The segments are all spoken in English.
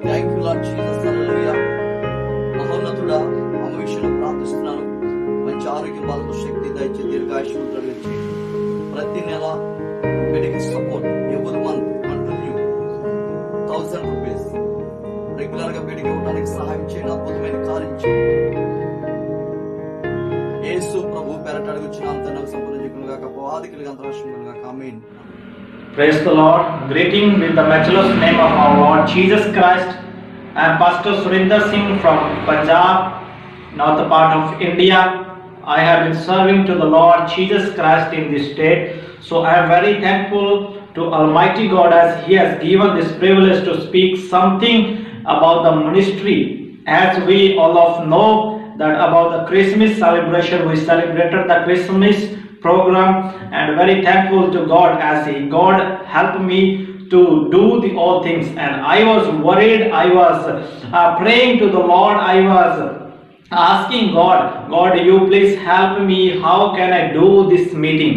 Thank you, Lord Jesus. Hallelujah. మహోన్నతుడా అమవిషయంలో ప్రార్థిస్తున్నాను. మంచి ఆరోగ్యం, బలము, శక్తి దయచి దీర్ఘాయుష్ను కలిగించి ప్రతి నెల medical support every month continue 1000 rupees regular గా మెడికల్ ఇవ్వడానికి సహాయం చేయండి. అద్భుతమైన కార్యం చేయండి. యేసు ప్రభు పేరట అడుగుచున్న అంతరం సంపూర్ణంగా అపవాదికులుగా అంతరాష్ట్రంగా ఆమేన్. Praise the Lord. Greeting with the matchless name of our Lord Jesus Christ. I am Pastor Surinder Singh from Punjab, north part of India. I have been serving to the Lord Jesus Christ in this state. So I am very thankful to Almighty God as He has given this privilege to speak something about the ministry. As we all of know that about the Christmas celebration, we celebrated the Christmas program, and very thankful to God as God helped me to do the all things. And I was worried, I was praying to the Lord, I was asking God, you please help me, how can I do this meeting?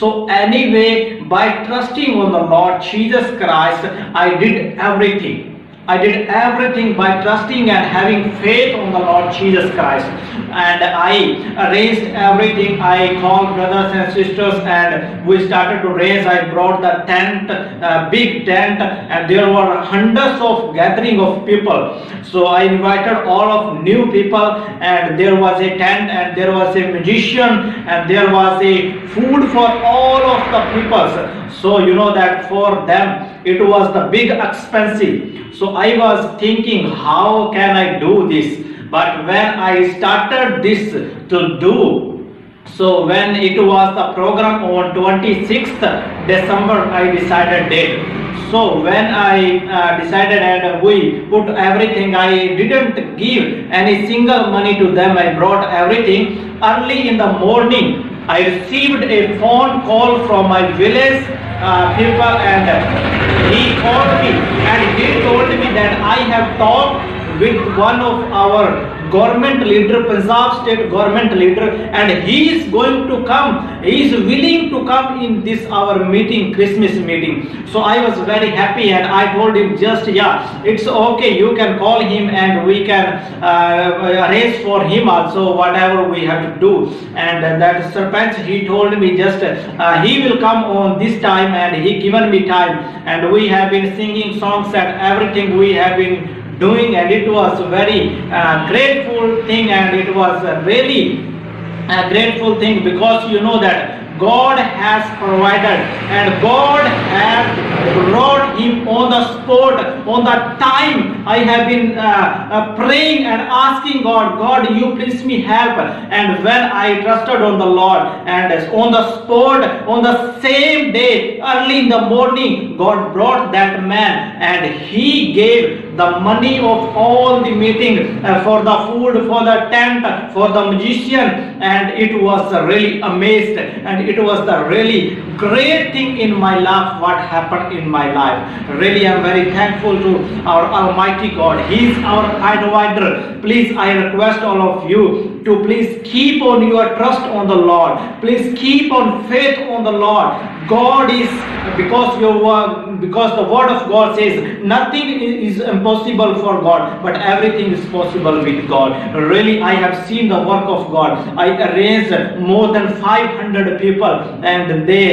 So anyway, by trusting on the Lord Jesus Christ, I did everything. I did everything by trusting and having faith on the Lord Jesus Christ. And I arranged everything. I called brothers and sisters and we started to raise. I brought the tent, big tent, and there were hundreds of gathering of people. So I invited all of new people, and there was a tent, and there was a magician, and there was a food for all of the people. So you know that for them it was the big expensive. So I was thinking, how can I do this? But when I started this to do, so when it was the program on 26th December, I decided date. So when I decided and we put everything, I didn't give any single money to them. I brought everything. Early in the morning, I received a phone call from my village people, and he called me and he told me that I have talked with one of our government leader, Punjab state government leader, and he is going to come. He is willing to come in this our meeting, Christmas meeting. So I was very happy, and I told him just, it's okay, you can call him and we can arrange for him also whatever we have to do. And that serpent, he told me just he will come on this time, and he given me time, and we have been singing songs and everything we have been doing, and it was very grateful thing, and it was really a grateful thing, because you know that God has provided, and God has brought him on the spot, on the time. I have been praying and asking God, you please me help. And when I trusted on the Lord, and on the spot, on the same day, early in the morning, God brought that man, and he gave the money of all the meeting for the food, for the tent, for the magician, and it was really amazed, and it was the really great thing in my life what happened in my life. Really, I am very thankful to our Almighty God. He is our provider. Please, I request all of you to please keep on your trust on the Lord. Please keep on faith on the Lord. God is, because the word of God says nothing is impossible for God, but everything is possible with God. Really, I have seen the work of God. I arranged more than 500 people, and they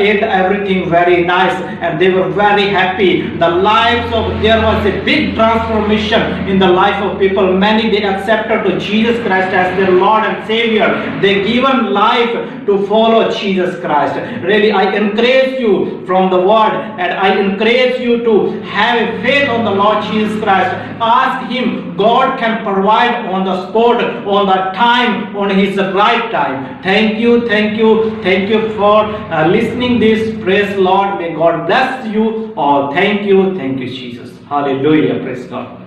ate everything very nice, and they were very happy. There was a big transformation in the life of people. Many, they accepted to Jesus Christ as their Lord and Savior. They given life to follow Jesus Christ. Really, I encourage you from the word, and I encourage you to have a faith on the Lord Jesus Christ. Ask Him. God can provide on the spot, on the time, on His right time. Thank you, thank you, thank you for listening this. Praise Lord. May God bless you all. Thank you, Jesus. Hallelujah. Praise God.